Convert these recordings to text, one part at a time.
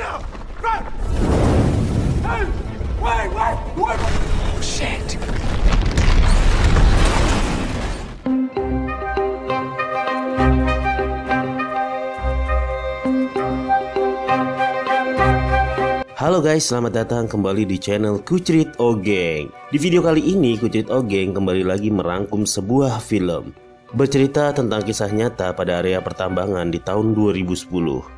now! Run! Hey! Wait! Oh, shit! Halo guys, selamat datang kembali di channel Kucrit Ogeng. Di video kali ini Kucrit Ogeng kembali lagi merangkum sebuah film bercerita tentang kisah nyata pada area pertambangan di tahun 2010,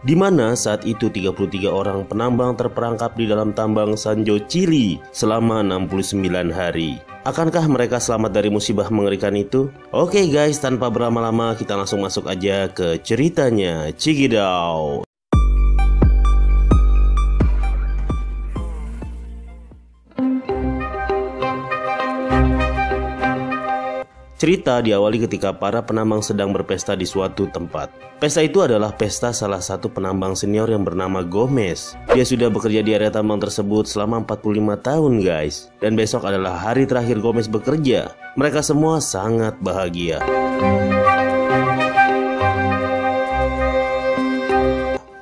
di mana saat itu 33 orang penambang terperangkap di dalam tambang Sanjo Chili selama 69 hari. Akankah mereka selamat dari musibah mengerikan itu? Oke guys, tanpa berlama-lama kita langsung masuk aja ke ceritanya. Cigidau. Cerita diawali ketika para penambang sedang berpesta di suatu tempat. Pesta itu adalah pesta salah satu penambang senior yang bernama Gomez. Dia sudah bekerja di area tambang tersebut selama 45 tahun guys. Dan besok adalah hari terakhir Gomez bekerja. Mereka semua sangat bahagia.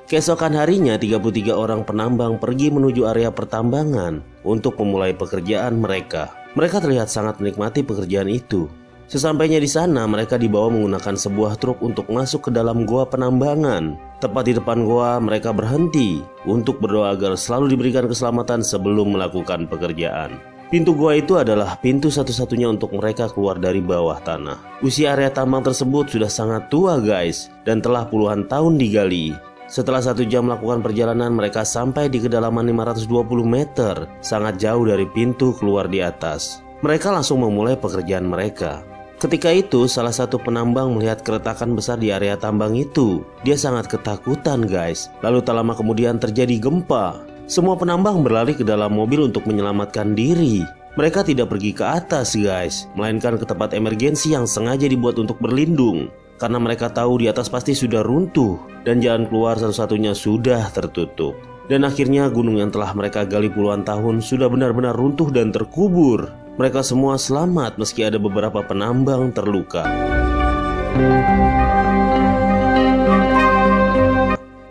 Keesokan harinya 33 orang penambang pergi menuju area pertambangan untuk memulai pekerjaan mereka. Mereka terlihat sangat menikmati pekerjaan itu. Sesampainya di sana, mereka dibawa menggunakan sebuah truk untuk masuk ke dalam goa penambangan. Tepat di depan goa, mereka berhenti untuk berdoa agar selalu diberikan keselamatan sebelum melakukan pekerjaan. Pintu goa itu adalah pintu satu-satunya untuk mereka keluar dari bawah tanah. Usia area tambang tersebut sudah sangat tua guys, dan telah puluhan tahun digali. Setelah 1 jam melakukan perjalanan, mereka sampai di kedalaman 520 meter, sangat jauh dari pintu keluar di atas. Mereka langsung memulai pekerjaan mereka. Ketika itu, salah satu penambang melihat keretakan besar di area tambang itu. Dia sangat ketakutan guys. Lalu tak lama kemudian terjadi gempa. Semua penambang berlari ke dalam mobil untuk menyelamatkan diri. Mereka tidak pergi ke atas guys, melainkan ke tempat emergensi yang sengaja dibuat untuk berlindung. Karena mereka tahu di atas pasti sudah runtuh dan jalan keluar satu-satunya sudah tertutup. Dan akhirnya gunung yang telah mereka gali puluhan tahun sudah benar-benar runtuh dan terkubur. Mereka semua selamat meski ada beberapa penambang terluka.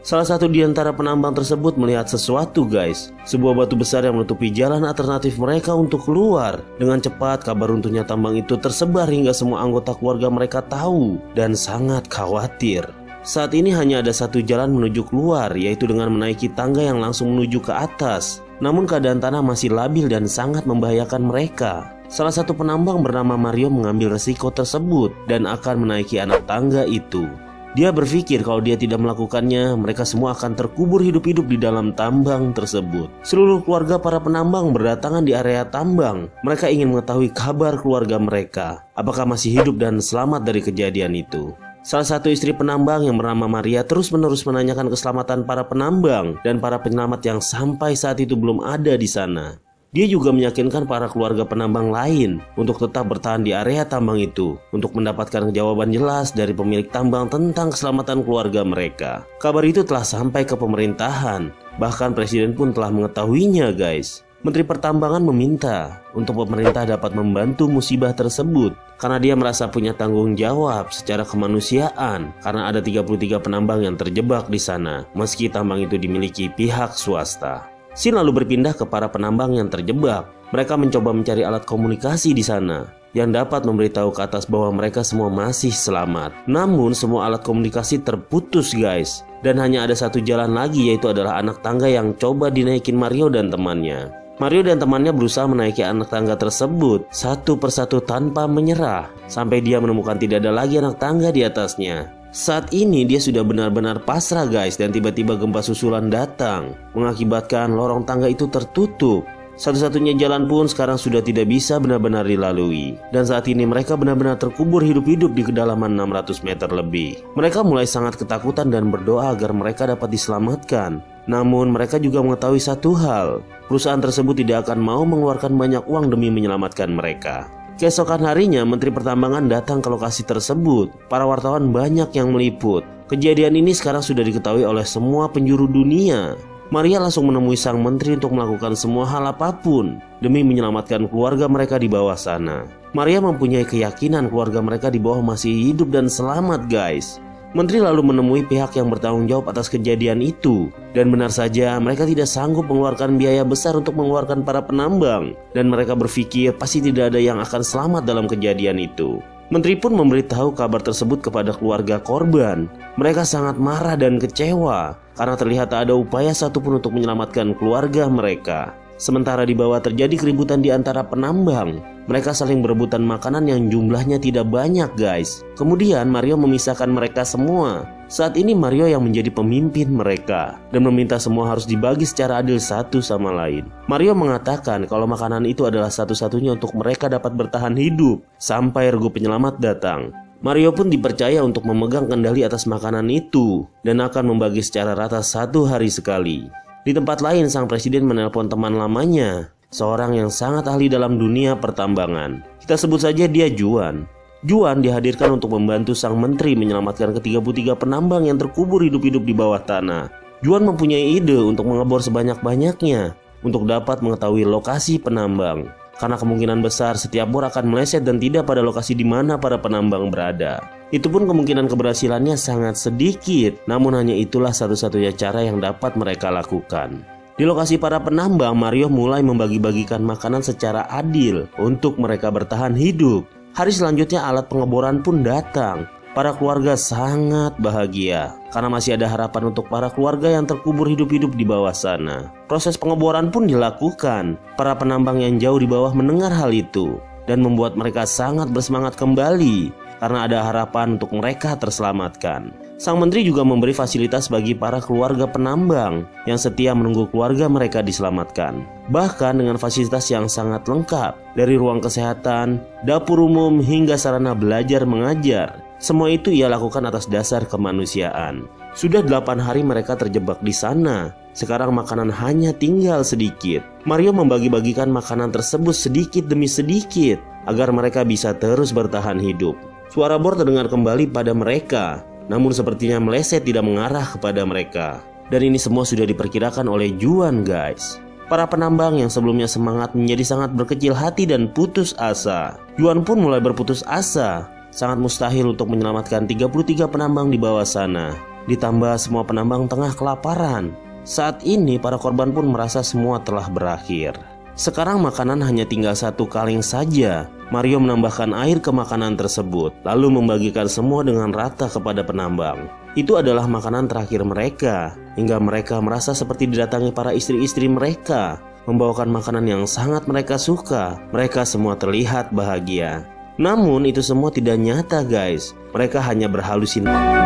Salah satu di antara penambang tersebut melihat sesuatu guys. Sebuah batu besar yang menutupi jalan alternatif mereka untuk keluar. Dengan cepat kabar runtuhnya tambang itu tersebar hingga semua anggota keluarga mereka tahu dan sangat khawatir. Saat ini hanya ada satu jalan menuju keluar, yaitu dengan menaiki tangga yang langsung menuju ke atas. Namun keadaan tanah masih labil dan sangat membahayakan mereka. Salah satu penambang bernama Mario mengambil resiko tersebut dan akan menaiki anak tangga itu. Dia berpikir kalau dia tidak melakukannya, mereka semua akan terkubur hidup-hidup di dalam tambang tersebut. Seluruh keluarga para penambang berdatangan di area tambang. Mereka ingin mengetahui kabar keluarga mereka, apakah masih hidup dan selamat dari kejadian itu. Salah satu istri penambang yang bernama Maria terus-menerus menanyakan keselamatan para penambang dan para penyelamat yang sampai saat itu belum ada di sana. Dia juga meyakinkan para keluarga penambang lain untuk tetap bertahan di area tambang itu untuk mendapatkan jawaban jelas dari pemilik tambang tentang keselamatan keluarga mereka. Kabar itu telah sampai ke pemerintahan, bahkan presiden pun telah mengetahuinya guys. Menteri Pertambangan meminta untuk pemerintah dapat membantu musibah tersebut karena dia merasa punya tanggung jawab secara kemanusiaan karena ada 33 penambang yang terjebak di sana meski tambang itu dimiliki pihak swasta. Scene lalu berpindah ke para penambang yang terjebak. Mereka mencoba mencari alat komunikasi di sana yang dapat memberitahu ke atas bahwa mereka semua masih selamat. Namun semua alat komunikasi terputus guys, dan hanya ada satu jalan lagi, yaitu adalah anak tangga yang coba dinaikin Mario dan temannya. Mario dan temannya berusaha menaiki anak tangga tersebut satu persatu tanpa menyerah sampai dia menemukan tidak ada lagi anak tangga di atasnya. Saat ini dia sudah benar-benar pasrah guys, dan tiba-tiba gempa susulan datang mengakibatkan lorong tangga itu tertutup. Satu-satunya jalan pun sekarang sudah tidak bisa benar-benar dilalui. Dan saat ini mereka benar-benar terkubur hidup-hidup di kedalaman 600 meter lebih. Mereka mulai sangat ketakutan dan berdoa agar mereka dapat diselamatkan. Namun mereka juga mengetahui satu hal, perusahaan tersebut tidak akan mau mengeluarkan banyak uang demi menyelamatkan mereka. Keesokan harinya Menteri Pertambangan datang ke lokasi tersebut. Para wartawan banyak yang meliput. Kejadian ini sekarang sudah diketahui oleh semua penjuru dunia. Maria langsung menemui sang menteri untuk melakukan semua hal apapun demi menyelamatkan keluarga mereka di bawah sana. Maria mempunyai keyakinan keluarga mereka di bawah masih hidup dan selamat guys. Menteri lalu menemui pihak yang bertanggung jawab atas kejadian itu. Dan benar saja mereka tidak sanggup mengeluarkan biaya besar untuk mengeluarkan para penambang. Dan mereka berpikir pasti tidak ada yang akan selamat dalam kejadian itu. Menteri pun memberitahu kabar tersebut kepada keluarga korban. Mereka sangat marah dan kecewa karena terlihat tak ada upaya satupun untuk menyelamatkan keluarga mereka. Sementara di bawah terjadi keributan di antara penambang. Mereka saling berebutan makanan yang jumlahnya tidak banyak guys. Kemudian Mario memisahkan mereka semua. Saat ini Mario yang menjadi pemimpin mereka dan meminta semua harus dibagi secara adil satu sama lain. Mario mengatakan kalau makanan itu adalah satu-satunya untuk mereka dapat bertahan hidup sampai regu penyelamat datang. Mario pun dipercaya untuk memegang kendali atas makanan itu dan akan membagi secara rata 1 hari sekali. Di tempat lain, sang presiden menelpon teman lamanya, seorang yang sangat ahli dalam dunia pertambangan. Kita sebut saja dia Juan. Juan dihadirkan untuk membantu sang menteri menyelamatkan ke-33 penambang yang terkubur hidup-hidup di bawah tanah. Juan mempunyai ide untuk mengebor sebanyak-banyaknya untuk dapat mengetahui lokasi penambang. Karena kemungkinan besar setiap bor akan meleset dan tidak pada lokasi di mana para penambang berada. Itu pun kemungkinan keberhasilannya sangat sedikit, namun hanya itulah satu-satunya cara yang dapat mereka lakukan. Di lokasi para penambang, Mario mulai membagi-bagikan makanan secara adil untuk mereka bertahan hidup. Hari selanjutnya alat pengeboran pun datang. Para keluarga sangat bahagia karena masih ada harapan untuk para keluarga yang terkubur hidup-hidup di bawah sana. Proses pengeboran pun dilakukan. Para penambang yang jauh di bawah mendengar hal itu dan membuat mereka sangat bersemangat kembali karena ada harapan untuk mereka terselamatkan. Sang menteri juga memberi fasilitas bagi para keluarga penambang yang setia menunggu keluarga mereka diselamatkan. Bahkan dengan fasilitas yang sangat lengkap, dari ruang kesehatan, dapur umum hingga sarana belajar mengajar. Semua itu ia lakukan atas dasar kemanusiaan. Sudah 8 hari mereka terjebak di sana. Sekarang makanan hanya tinggal sedikit. Mario membagi-bagikan makanan tersebut sedikit demi sedikit agar mereka bisa terus bertahan hidup. Suara bor terdengar kembali pada mereka, namun sepertinya meleset tidak mengarah kepada mereka. Dan ini semua sudah diperkirakan oleh Juan guys. Para penambang yang sebelumnya semangat menjadi sangat berkecil hati dan putus asa. Juan pun mulai berputus asa. Sangat mustahil untuk menyelamatkan 33 penambang di bawah sana. Ditambah semua penambang tengah kelaparan. Saat ini para korban pun merasa semua telah berakhir. Sekarang makanan hanya tinggal 1 kaleng saja. Mario menambahkan air ke makanan tersebut, lalu membagikan semua dengan rata kepada penambang. Itu adalah makanan terakhir mereka, hingga mereka merasa seperti didatangi para istri-istri mereka, membawakan makanan yang sangat mereka suka. Mereka semua terlihat bahagia. Namun itu semua tidak nyata guys. Mereka hanya berhalusinasi.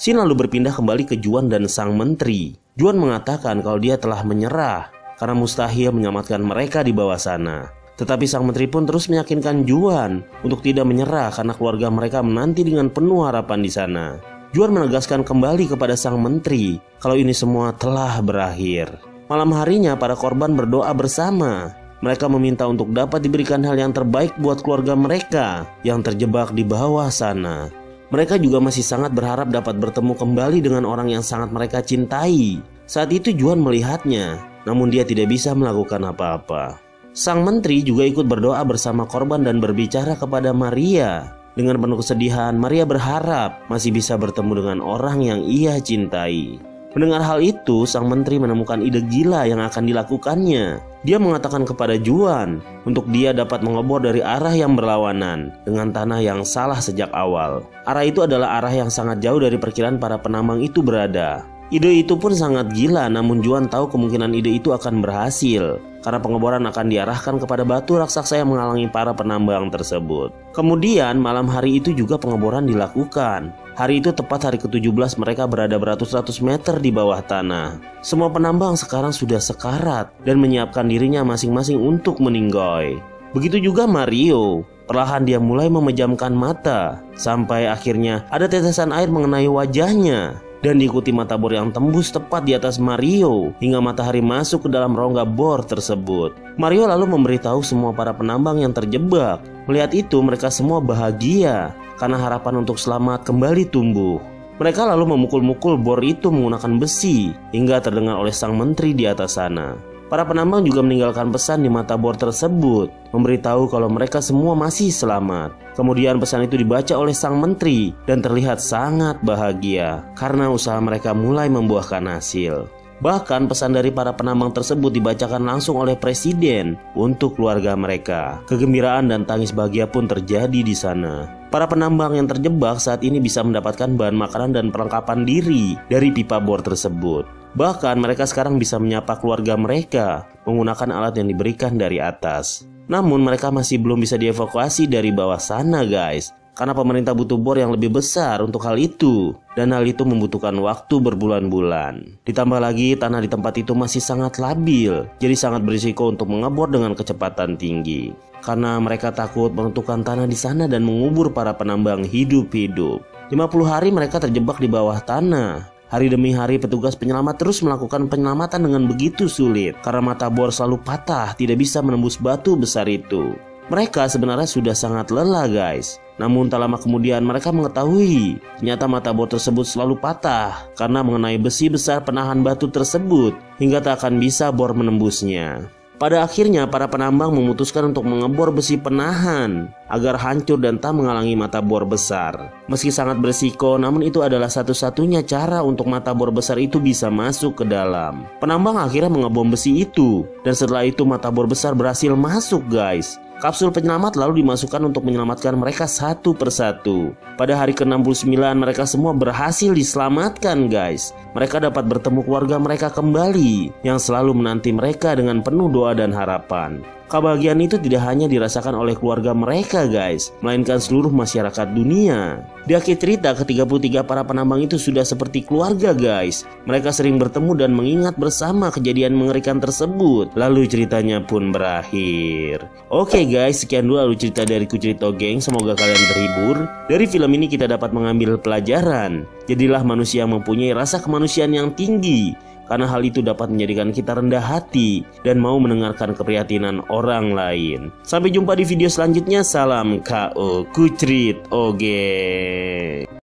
Scene lalu berpindah kembali ke Juan dan sang menteri. Juan mengatakan kalau dia telah menyerah karena mustahil menyelamatkan mereka di bawah sana. Tetapi sang menteri pun terus meyakinkan Juan untuk tidak menyerah karena keluarga mereka menanti dengan penuh harapan di sana. Juan menegaskan kembali kepada sang menteri kalau ini semua telah berakhir. Malam harinya para korban berdoa bersama. Mereka meminta untuk dapat diberikan hal yang terbaik buat keluarga mereka yang terjebak di bawah sana. Mereka juga masih sangat berharap dapat bertemu kembali dengan orang yang sangat mereka cintai. Saat itu Juan melihatnya, namun dia tidak bisa melakukan apa-apa. Sang menteri juga ikut berdoa bersama korban dan berbicara kepada Maria. Dengan penuh kesedihan, Maria berharap masih bisa bertemu dengan orang yang ia cintai. Mendengar hal itu, sang menteri menemukan ide gila yang akan dilakukannya. Dia mengatakan kepada Juan untuk dia dapat mengebor dari arah yang berlawanan dengan tanah yang salah sejak awal. Arah itu adalah arah yang sangat jauh dari perkiraan para penambang itu berada. Ide itu pun sangat gila, namun Juan tahu kemungkinan ide itu akan berhasil karena pengeboran akan diarahkan kepada batu raksasa yang menghalangi para penambang tersebut. Kemudian malam hari itu juga pengeboran dilakukan. Hari itu tepat hari ke-17 mereka berada beratus-ratus meter di bawah tanah. Semua penambang sekarang sudah sekarat dan menyiapkan dirinya masing-masing untuk meninggoy. Begitu juga Mario. Perlahan dia mulai memejamkan mata sampai akhirnya ada tetesan air mengenai wajahnya. dan diikuti mata bor yang tembus tepat di atas Mario hingga matahari masuk ke dalam rongga bor tersebut. Mario lalu memberitahu semua para penambang yang terjebak. Melihat itu mereka semua bahagia karena harapan untuk selamat kembali tumbuh. Mereka lalu memukul-mukul bor itu menggunakan besi hingga terdengar oleh sang menteri di atas sana. Para penambang juga meninggalkan pesan di mata bor tersebut, memberitahu kalau mereka semua masih selamat. Kemudian pesan itu dibaca oleh sang menteri dan terlihat sangat bahagia karena usaha mereka mulai membuahkan hasil. Bahkan pesan dari para penambang tersebut dibacakan langsung oleh presiden untuk keluarga mereka. Kegembiraan dan tangis bahagia pun terjadi di sana. Para penambang yang terjebak saat ini bisa mendapatkan bahan makanan dan perlengkapan diri dari pipa bor tersebut. Bahkan mereka sekarang bisa menyapa keluarga mereka menggunakan alat yang diberikan dari atas. Namun mereka masih belum bisa dievakuasi dari bawah sana guys, karena pemerintah butuh bor yang lebih besar untuk hal itu. Dan hal itu membutuhkan waktu berbulan-bulan. Ditambah lagi tanah di tempat itu masih sangat labil, jadi sangat berisiko untuk mengebor dengan kecepatan tinggi. Karena mereka takut menentukan tanah di sana dan mengubur para penambang hidup-hidup. 50 hari mereka terjebak di bawah tanah. Hari demi hari petugas penyelamat terus melakukan penyelamatan dengan begitu sulit karena mata bor selalu patah, tidak bisa menembus batu besar itu. Mereka sebenarnya sudah sangat lelah guys. Namun tak lama kemudian mereka mengetahui ternyata mata bor tersebut selalu patah karena mengenai besi besar penahan batu tersebut hingga tak akan bisa bor menembusnya. Pada akhirnya para penambang memutuskan untuk mengebor besi penahan agar hancur dan tak menghalangi mata bor besar. Meski sangat berisiko, namun itu adalah satu-satunya cara untuk mata bor besar itu bisa masuk ke dalam. Penambang akhirnya mengebom besi itu, dan setelah itu mata bor besar berhasil masuk guys. Kapsul penyelamat lalu dimasukkan untuk menyelamatkan mereka satu persatu. Pada hari ke-69 mereka semua berhasil diselamatkan guys. Mereka dapat bertemu keluarga mereka kembali yang selalu menanti mereka dengan penuh doa dan harapan. Kebahagiaan itu tidak hanya dirasakan oleh keluarga mereka guys, melainkan seluruh masyarakat dunia. Di akhir cerita, ke-33 para penambang itu sudah seperti keluarga guys. Mereka sering bertemu dan mengingat bersama kejadian mengerikan tersebut. Lalu ceritanya pun berakhir. Oke guys, sekian dulu cerita dari Kucerito Geng. Semoga kalian terhibur. Dari film ini kita dapat mengambil pelajaran. Jadilah manusia yang mempunyai rasa kemanusiaan yang tinggi, karena hal itu dapat menjadikan kita rendah hati dan mau mendengarkan keprihatinan orang lain. Sampai jumpa di video selanjutnya. Salam KO Kucerito Geng.